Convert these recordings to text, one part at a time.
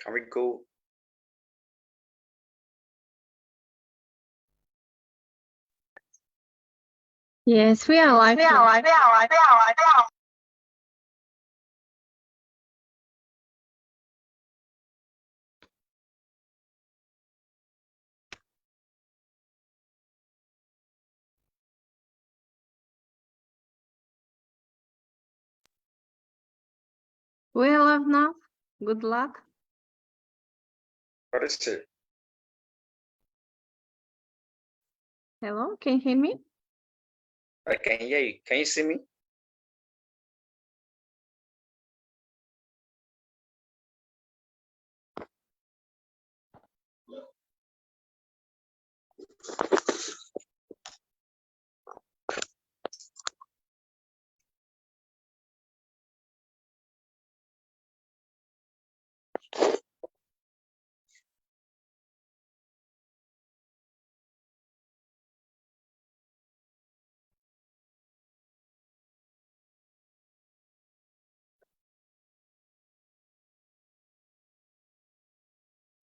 Can we go? Yes, we are live. We are live now. Good luck. What is it? Hello, can you hear me? I can hear you. Can you see me?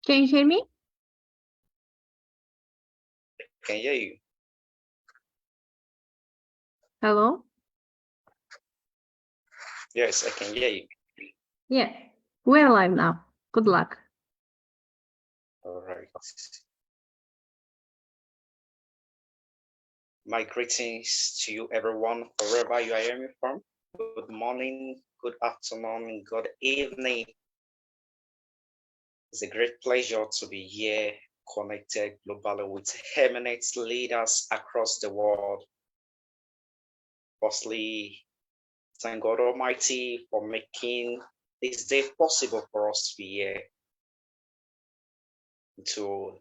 Can you hear me? I can hear you. Hello? Yes, I can hear you. Yeah, we're live now. Good luck. All right. My greetings to you, everyone, wherever you are hearing me from. Good morning, good afternoon, good evening. It's a great pleasure to be here, connected globally with eminent leaders across the world. Firstly, thank God Almighty for making this day possible for us to be here to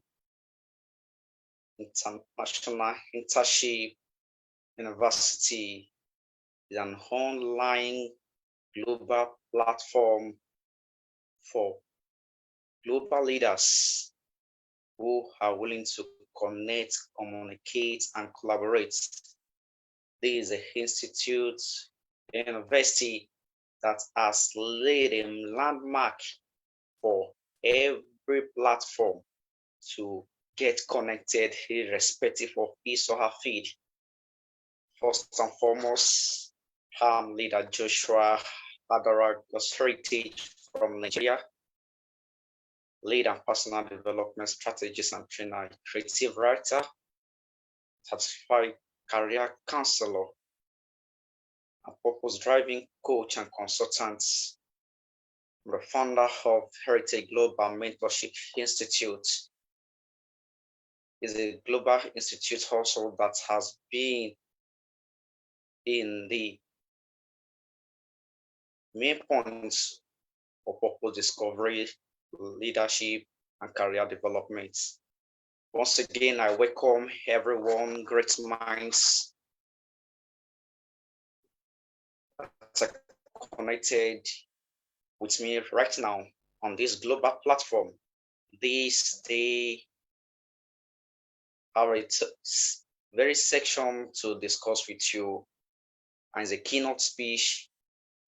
International Internship University is an online global platform for global leaders who are willing to connect, communicate, and collaborate. This is an institute, a university that has laid a landmark for every platform to get connected irrespective of his or her feed. First and foremost, leader Joshua Adara Heritage from Nigeria, lead and personal development strategist and trainer, creative writer, certified career counselor, a purpose driving coach and consultant, the founder of Heritage Global Mentorship Institute. Is a global institute also that has been in the main points of purpose discovery, leadership, and career development. Once again, I welcome everyone, great minds that are connected with me right now on this global platform. This day, our very section to discuss with you and a keynote speech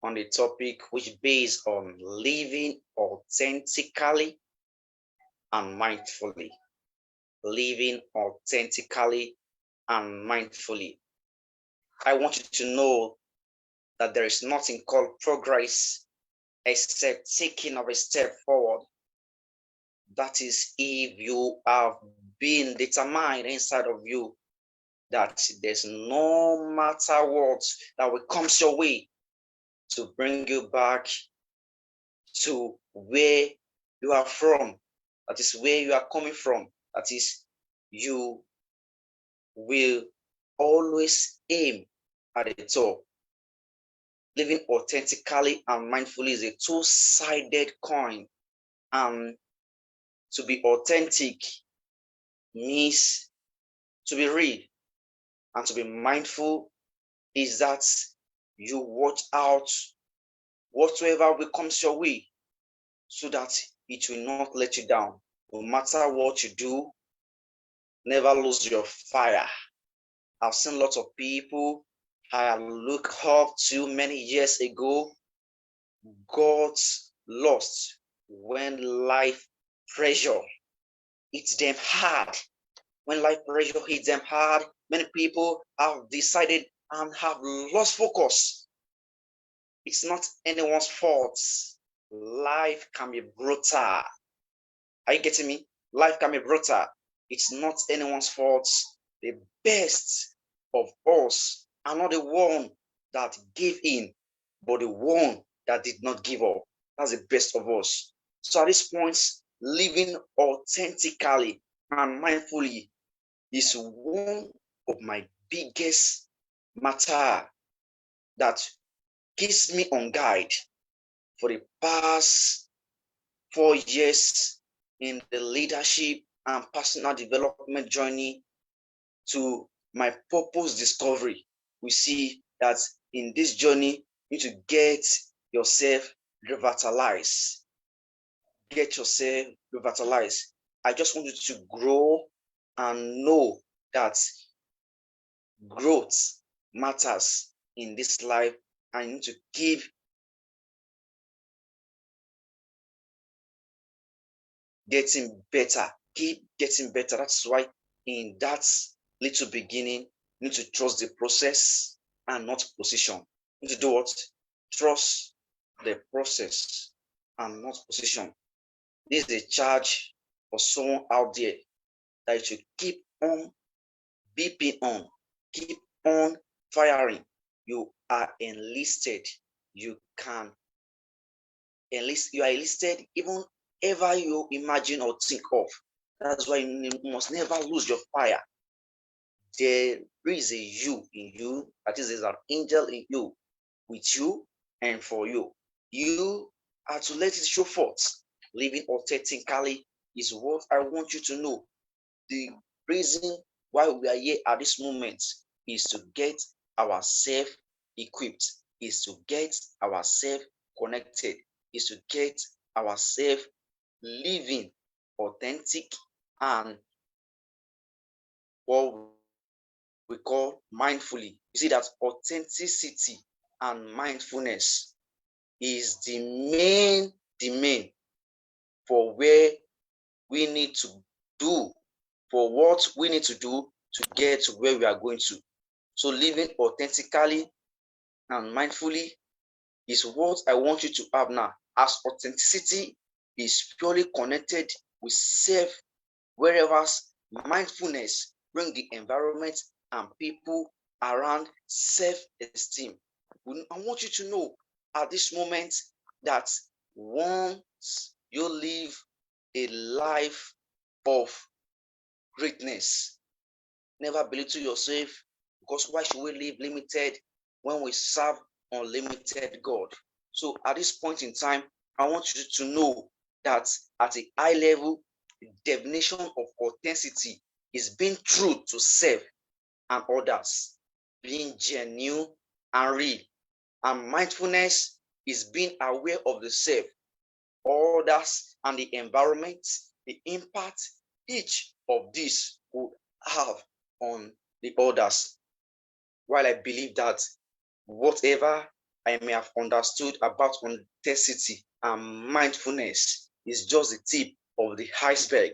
on the topic which based on living authentically and mindfully. Living authentically and mindfully. I want you to know that there is nothing called progress except taking of a step forward. That is, if you have been determined inside of you that there's no matter what that will come your way to bring you back to where you are from, that is where you are coming from, that is, you will always aim at the top. Living authentically and mindfully is a two-sided coin, and to be authentic means to be real, and to be mindful is that you watch out whatsoever will come your way so that it will not let you down. No matter what you do, never lose your fire. I've seen lots of people I looked up to many years ago got lost when life pressure hits them hard. When life pressure hits them hard, many people have decided and have lost focus. It's not anyone's fault. Life can be brutal. Are you getting me? Life can be brutal. It's not anyone's fault. The best of us are not the one that gave in, but the one that did not give up. That's the best of us. So at this point, living authentically and mindfully is one of my biggest matter that keeps me on guide for the past 4 years in the leadership and personal development journey to my purpose discovery. We see that in this journey, you need to get yourself revitalized. Get yourself revitalized. I just want you to grow and know that growth matters in this life, and you need to keep getting better. Keep getting better. That's why in that little beginning, you need to trust the process and not position. You need to do what? Trust the process and not position. This is a charge for someone out there that you should keep on beeping on, keep on firing. You are enlisted. You can enlist. You are enlisted even ever you imagine or think of. That's why you must never lose your fire. There is a you in you, that is, there's an angel in you, with you and for you. You are to let it show forth. Living authentically is what I want you to know. The reason why we are here at this moment is to get ourselves equipped, is to get ourselves connected, is to get ourselves living authentic and what we call mindfully. You see that authenticity and mindfulness is the main for where we need to do, for what we need to do to get to where we are going to. So living authentically and mindfully is what I want you to have now, as authenticity is purely connected with self, whereas mindfulness brings the environment and people around self-esteem. I want you to know at this moment that once you live a life of greatness, never belittle yourself, because why should we live limited when we serve unlimited God? So at this point in time, I want you to know that at a high level, the definition of authenticity is being true to self and others, being genuine and real. And mindfulness is being aware of the self, others, and the environment, the impact each of these will have on the others. While I believe that whatever I may have understood about authenticity and mindfulness is just the tip of the iceberg,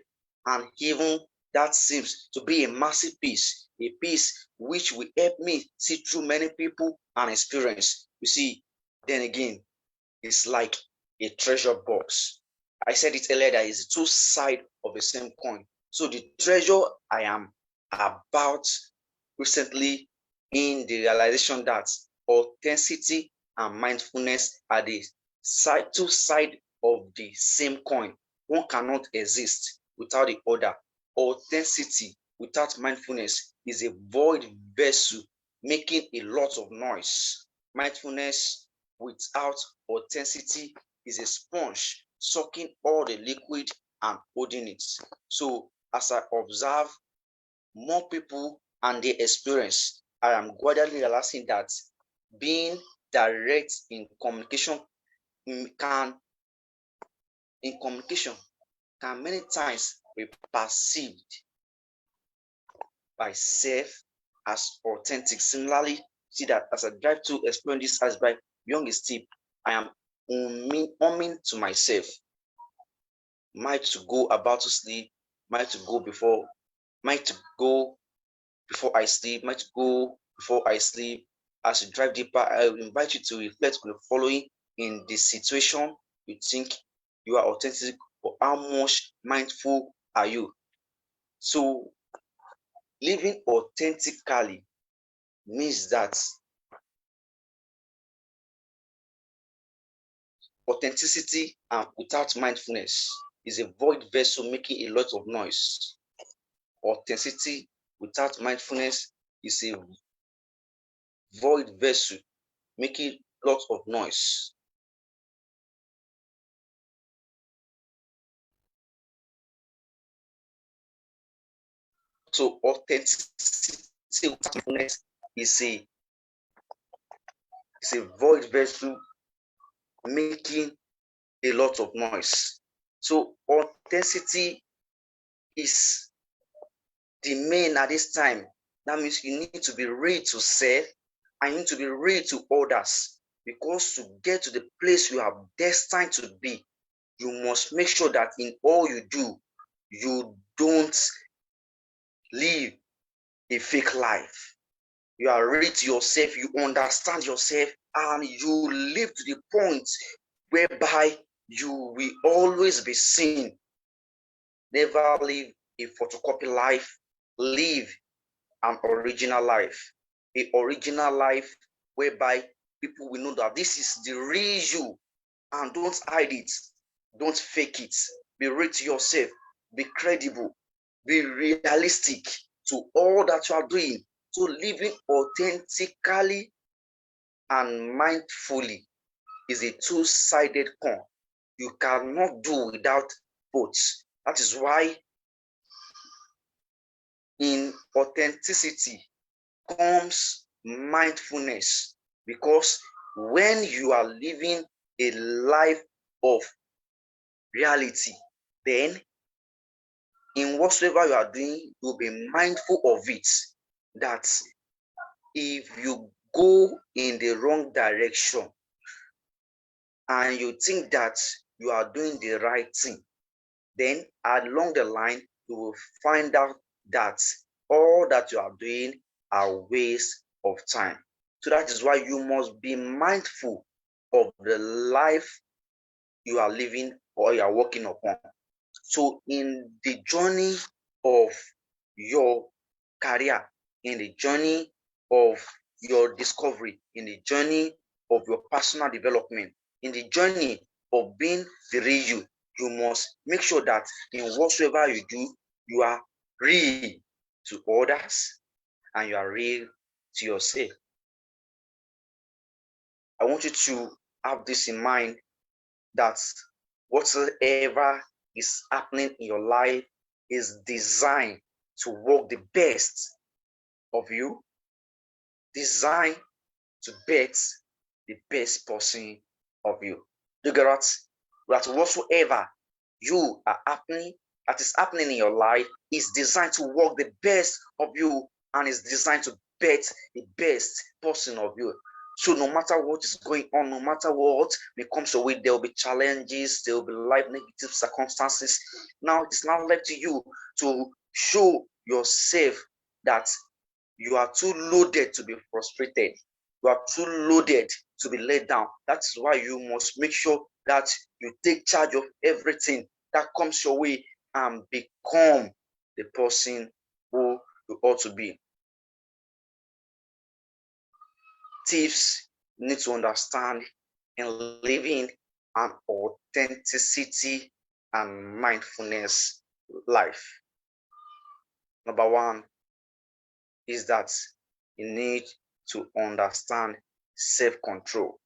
and even that seems to be a massive piece, a piece which will help me see through many people and experience. You see, then again, it's like a treasure box. I said it earlier that it's two sides of the same coin. So the treasure I am about recently in the realization that authenticity and mindfulness are the two sides of the same coin. One cannot exist without the other. Authenticity without mindfulness is a void vessel making a lot of noise. Mindfulness without authenticity is a sponge sucking all the liquid and holding it. So as I observe more people and their experience, I am gradually realizing that being direct in communication can many times be perceived by self as authentic. Similarly, see that as I drive to explain this as by beyond the tip, I am humming to myself. Might to go about to sleep, might to go before I sleep, might to go before I sleep. As you drive deeper, I invite you to reflect on the following in the situation you think you are authentic, or how much mindful are you? So living authentically means that authenticity and without mindfulness is a void vessel making a lot of noise. Authenticity without mindfulness is a void vessel making lots of noise. So authenticity without mindfulness is a void vessel making a lot of noise. So authenticity is the main at this time. That means you need to be real to self and you need to be real to others, because to get to the place you are destined to be, you must make sure that in all you do, you don't live a fake life. You are real to yourself, you understand yourself, and you live to the point whereby you will always be seen. Never live a photocopy life, live an original life. A original life whereby people will know that this is the real you, and don't hide it, don't fake it. Be real to yourself, be credible, be realistic to all that you are doing. So living authentically and mindfully is a two-sided coin. You cannot do without both. That is why in authenticity comes mindfulness, because when you are living a life of reality, then in whatsoever you are doing, you'll be mindful of it. That if you go in the wrong direction and you think that you are doing the right thing, then along the line, you will find out that all that you are doing are waste of time. So that is why you must be mindful of the life you are living or you are working upon. So in the journey of your career, in the journey of your discovery, in the journey of your personal development, in the journey of being the real you, you must make sure that in whatsoever you do, you are real to others and you are real to yourself. I want you to have this in mind, that whatsoever is happening in your life is designed to work the best of you, designed to bet the best person of you. You get that whatsoever you are happening, that is happening in your life, is designed to work the best of you and is designed to bet the best person of you. So no matter what is going on, no matter what may come your way, there will be challenges, there will be life negative circumstances. Now it's not left to you to show yourself that you are too loaded to be frustrated. You are too loaded to be let down. That's why you must make sure that you take charge of everything that comes your way and become the person who you ought to be. Thieves need to understand in living an authenticity and mindfulness life. Number one is that you need to understand self-control.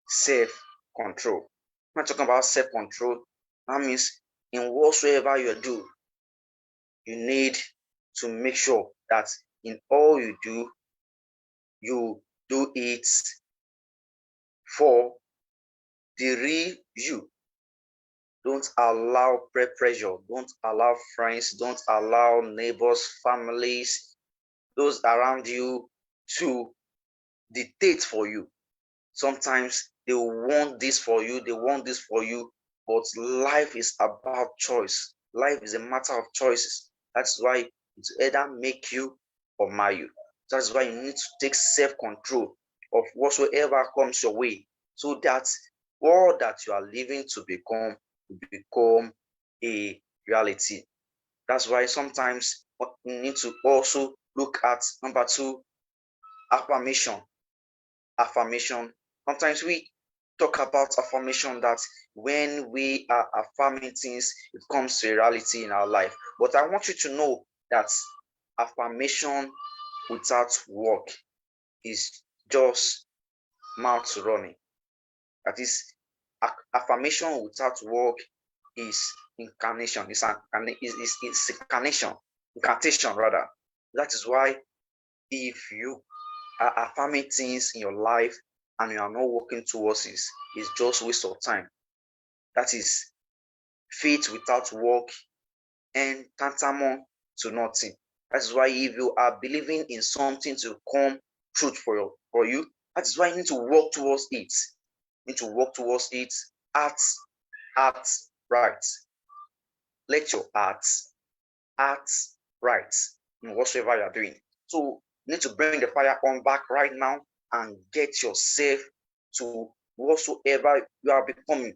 Self-control. When I'm talking about self-control, that means in whatsoever you do, you need to make sure that in all you do it for the real you. Don't allow peer pressure. Don't allow friends. Don't allow neighbors, families, those around you to dictate for you. Sometimes they want this for you. They want this for you. But life is about choice. Life is a matter of choices. That's why it's either make you or mar you. That's why you need to take self-control of whatsoever comes your way, so that all that you are living to become will become a reality. That's why sometimes we need to also look at number 2, affirmation. Affirmation. Sometimes we talk about affirmation, that when we are affirming things, it comes to a reality in our life. But I want you to know that affirmation without work is just mouth running. That is, affirmation without work is incarnation. It's incantation rather. That is why if you are affirming things in your life and you are not working towards it, it's just waste of time. That is faith without work and tantamount to nothing. That is why if you are believing in something to come true for you, that is why you need to work towards it. You need to work towards it. Act right. Let your act right in whatsoever you are doing. So you need to bring the fire on back right now and get yourself to whatsoever you are becoming.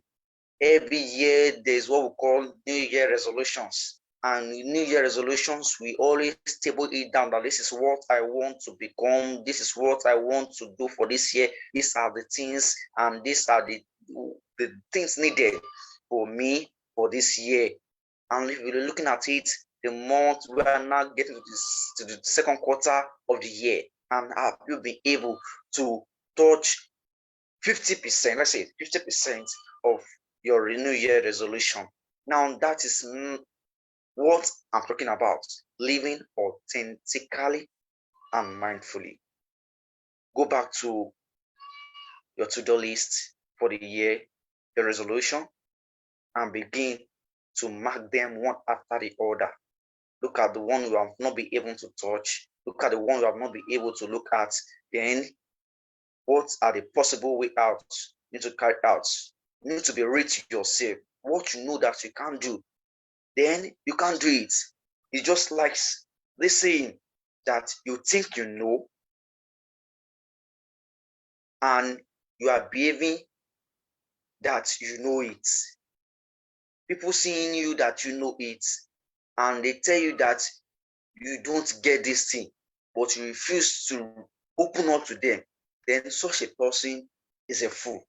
Every year there's what we call New Year resolutions. And New Year resolutions, we always table it down that this is what I want to become, this is what I want to do for this year, these are the things, and these are the things needed for me for this year. And if we're looking at it, the month we are now getting to the second quarter of the year, and have you been able to touch 50%, let's say 50% of your New Year resolution? Now that is what I'm talking about, living authentically and mindfully. Go back to your to-do list for the year, the resolution, and begin to mark them one after the other. Look at the one you have not been able to touch. Look at the one you have not been able to look at. Then what are the possible way out you need to carry out? You need to be real to yourself. What you know that you can't do, then you can't do it. It's just like this saying that you think you know and you are behaving that you know it. People seeing you that you know it, and they tell you that you don't get this thing, but you refuse to open up to them, then such a person is a fool.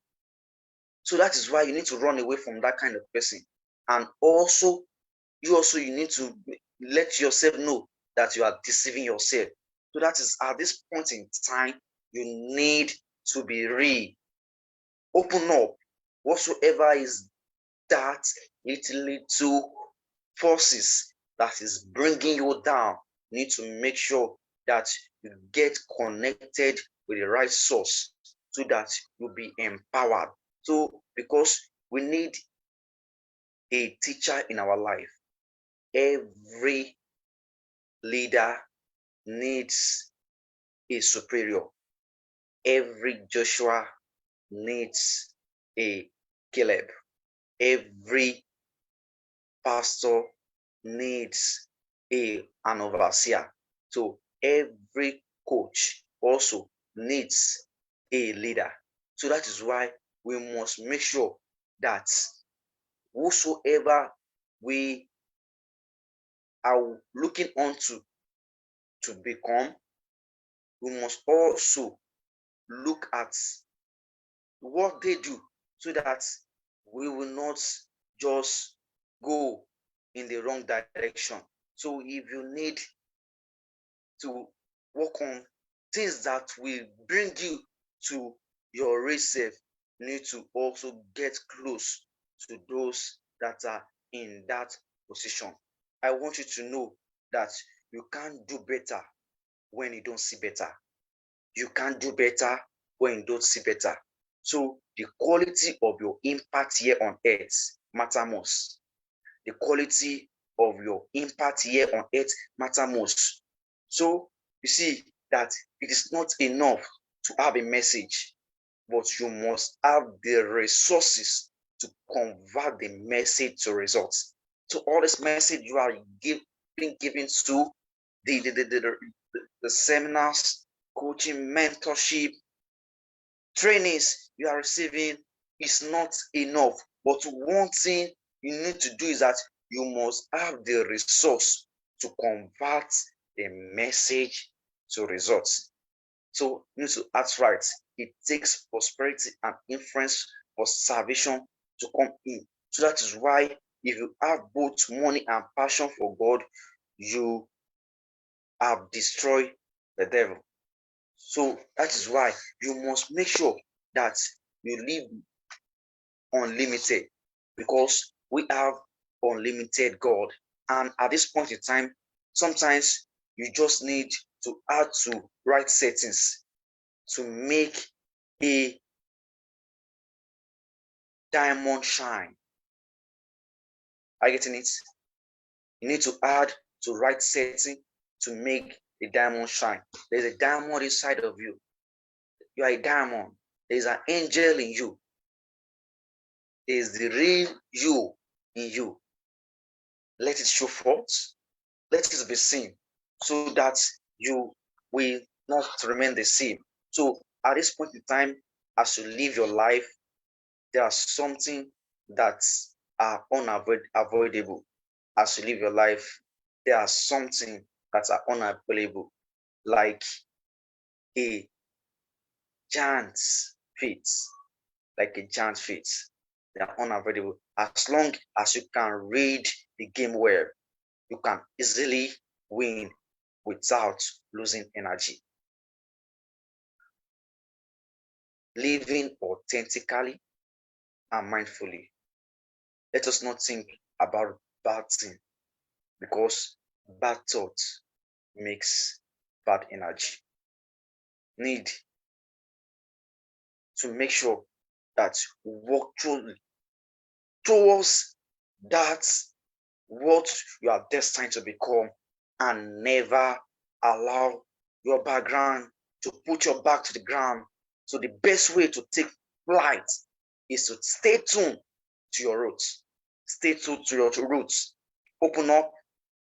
So that is why you need to run away from that kind of person. And also you need to let yourself know that you are deceiving yourself. So that is, at this point in time, you need to be real. Open up. Whatsoever is that little forces that is bringing you down, you need to make sure that you get connected with the right source so that you'll be empowered. So because we need a teacher in our life. Every leader needs a superior. Every Joshua needs a Caleb. Every pastor needs an overseer. So every coach also needs a leader. So that is why we must make sure that whosoever we are looking onto to become, we must also look at what they do so that we will not just go in the wrong direction. So if you need to work on things that will bring you to your real self, you need to also get close to those that are in that position. I want you to know that you can't do better when you don't see better. You can't do better when you don't see better. So the quality of your impact here on earth matter most. The quality of your impact here on earth matter most. So you see that it is not enough to have a message, but you must have the resources to convert the message to results. So all this message you are being given to the seminars, coaching, mentorship, trainings you are receiving is not enough. But one thing you need to do is that you must have the resource to convert the message to results. So you need to act right. It takes prosperity and influence for salvation to come in. So that is why if you have both money and passion for God, you have destroyed the devil. So that is why you must make sure that you live unlimited, because we have unlimited God. And at this point in time, sometimes you just need to add to right settings to make a diamond shine. Are you getting it? You need to add to right setting to make a diamond shine. There's a diamond inside of you. You are a diamond. There's an angel in you. There's the real you in you. Let it show forth. Let it be seen, so that you will not remain the same. So at this point in time, as you live your life, there are something that are unavoidable. As you live your life, there are something that are unavoidable, like a giant's feet, like a giant feet. They are unavoidable. As long as you can read the game well, you can easily win without losing energy. Living authentically and mindfully. Let us not think about bad thing, because bad thought makes bad energy. Need to make sure that you walk towards that what you are destined to become, and never allow your background to put your back to the ground. So the best way to take flight is to stay tuned to your roots. Stay tuned to your roots. Open up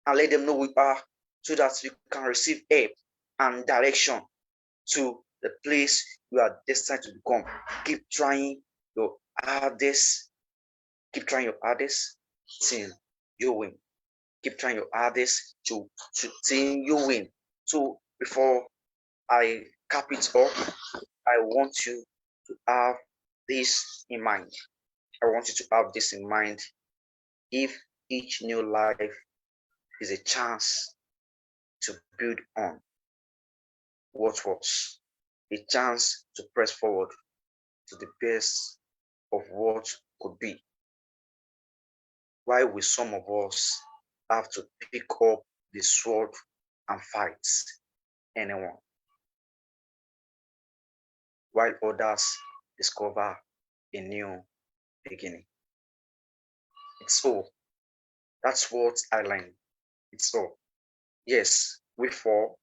and let them know who you are, so that you can receive help and direction to the place you are destined to become. Keep trying your hardest. Keep trying your hardest till you win. Keep trying your hardest till you win. So before I cap it up, I want you to have this in mind. I want you to have this in mind. If each new life is a chance to build on what was, a chance to press forward to the best of what could be, why will some of us have to pick up the sword and fight anyone, while others discover a new beginning? It's so. That's what I learned. It's so. Yes, we fall.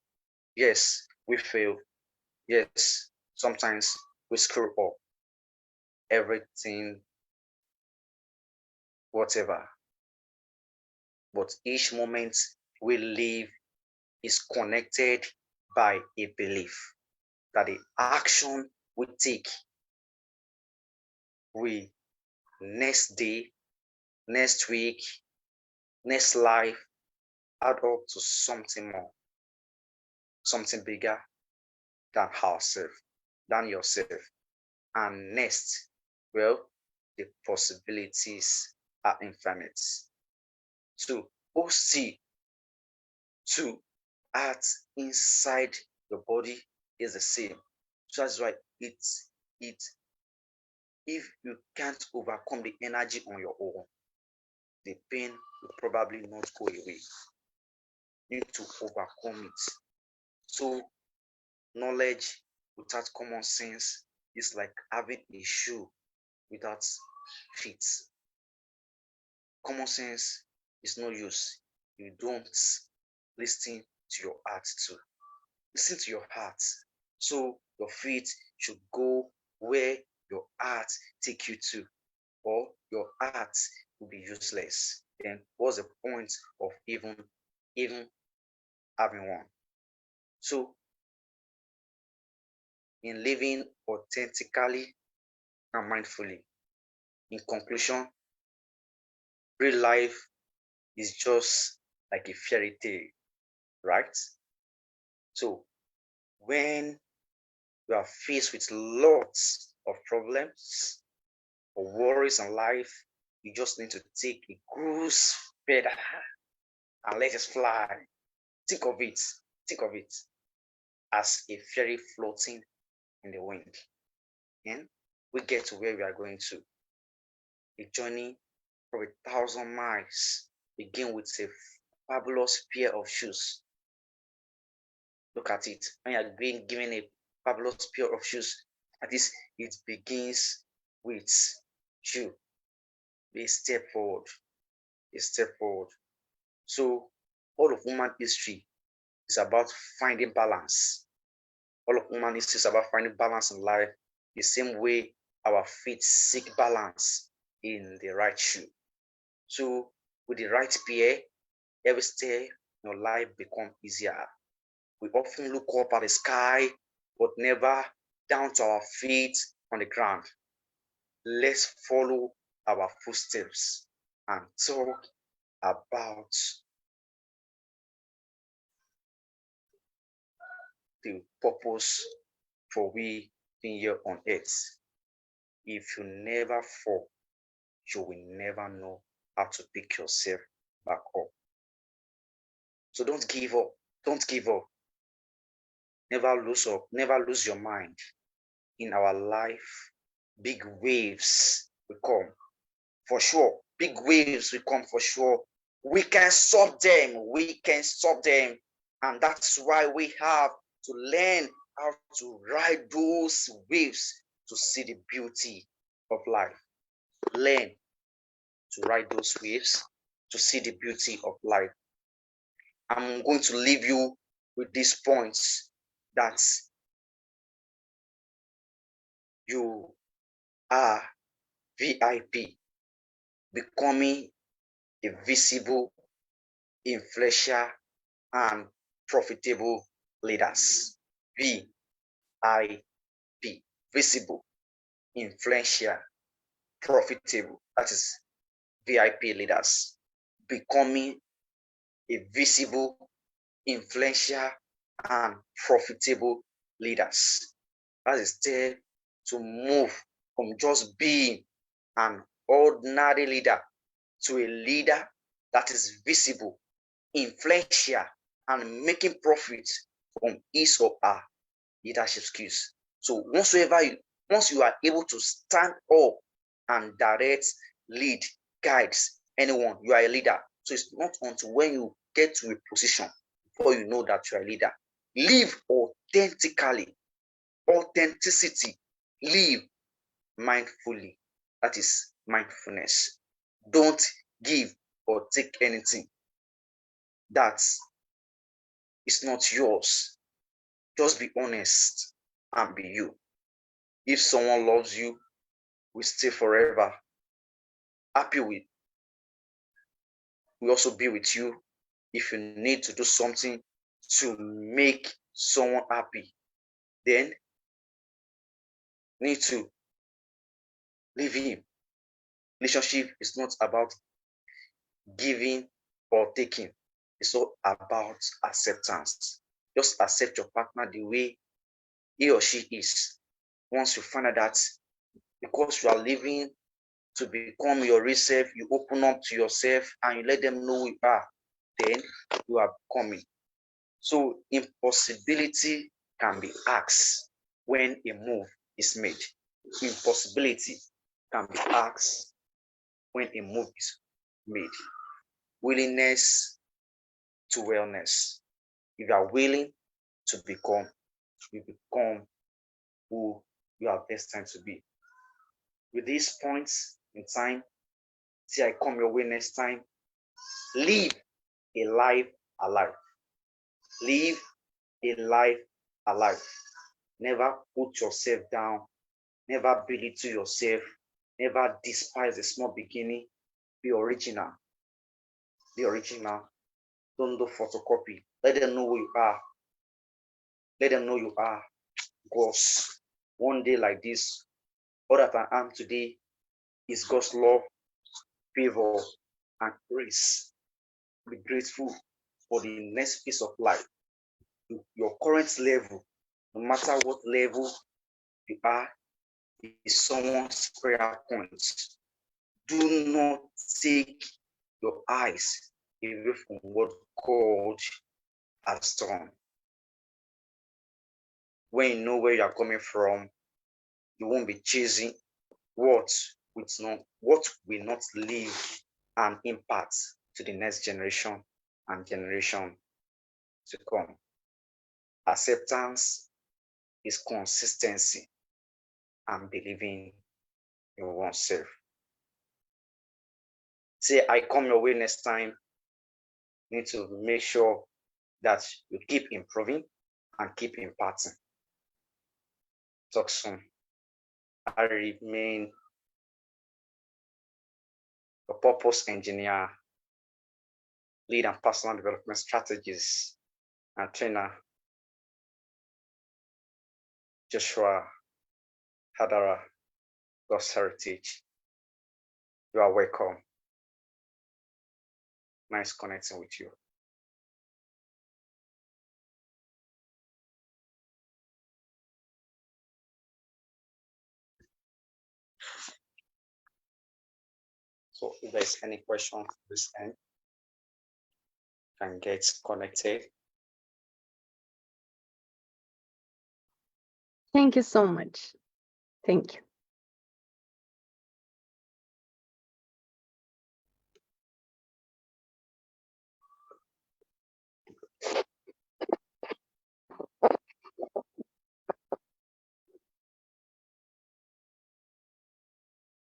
Yes, we fail. Yes, sometimes we screw up. Everything, whatever. But each moment we live is connected by a belief that the action we take, we next day, next week, next life add up to something more, something bigger than ourselves, than yourself. And next, well, the possibilities are infinite. So OC to act inside your body is the same. So that's why it's if you can't overcome the energy on your own, the pain will probably not go away. You need to overcome it. So knowledge without common sense is like having a shoe without feet. Common sense is no use. You don't listen to your heart too. Listen to your heart. So your feet should go where your heart take you to. or your art will be useless. Then what's the point of even having one? So in living authentically and mindfully, in conclusion, real life is just like a fairy tale, right? So when you are faced with lots of problems or worries in life, you just need to take a cruise feather and let it fly. Think of it as a fairy floating in the wind. And we get to where we are going to. A journey for 1,000 miles begin with a fabulous pair of shoes. Look at it. When you are being given a fabulous pair of shoes, at least it begins with you. A step forward. A step forward. So all of human history is about finding balance. All of human history is about finding balance in life, the same way our feet seek balance in the right shoe. So with the right pair, every step in your life becomes easier. We often look up at the sky, but never down to our feet on the ground. Let's follow our footsteps and talk about the purpose for we being here on earth. If you never fall, you will never know how to pick yourself back up. So don't give up. Don't give up. Never lose up. Never lose your mind. In our life, big waves will come for sure. Big waves will come for sure. We can stop them. We can stop them. And that's why we have to learn how to ride those waves to see the beauty of life. Learn to ride those waves to see the beauty of life. I'm going to leave you with these points that you are VIP, becoming a visible, influential, and profitable leaders. VIP, visible, influential, profitable. That is VIP leaders. Becoming a visible, influential, and profitable leaders. That is there to move from just being an ordinary leader to a leader that is visible, influential, and making profit from his or her leadership skills. So once you are able to stand up and direct, lead, guides anyone, you are a leader. So it's not until when you get to a position before you know that you are a leader. Live authentically. Authenticity. Live mindfully. That is mindfulness. Don't give or take anything that is not yours. Just be honest and be you. If someone loves you, will stay forever. Happy with, will also be with you. If you need to do something to make someone happy, then need to leave him. Relationship is not about giving or taking. It's all about acceptance. Just accept your partner the way he or she is. Once you find out that because you are living to become your real self, you open up to yourself and you let them know who you are, then you are becoming. So impossibility can be asked when a move is made. Impossibility can be asked when a move is made. Willingness to wellness. If you are willing to become, you become who you are destined to be. With these points in time, till I come your way next time, live a life alive. Live a life alive. Never put yourself down. Never belittle yourself. Never despise the small beginning. Be original. Be original. Don't do photocopy. Let them know who you are. Let them know you are. Because one day like this, all that I am today is God's love, favor, and grace. Be grateful for the next phase of life. Your current level, no matter what level you are, is someone's prayer point. Do not take your eyes away from what God has done. When you know where you are coming from, you won't be chasing what will not leave an impact to the next generation and generation to come. Acceptance is consistency and believing in oneself. Say, I come your way next time. You need to make sure that you keep improving and keep imparting. Talk soon. I remain a purpose engineer, lead and personal development strategist, and trainer, Joshua Adara, God's Heritage. You are welcome. Nice connecting with you. So if there's any question to this end, can get connected. Thank you so much. Thank you.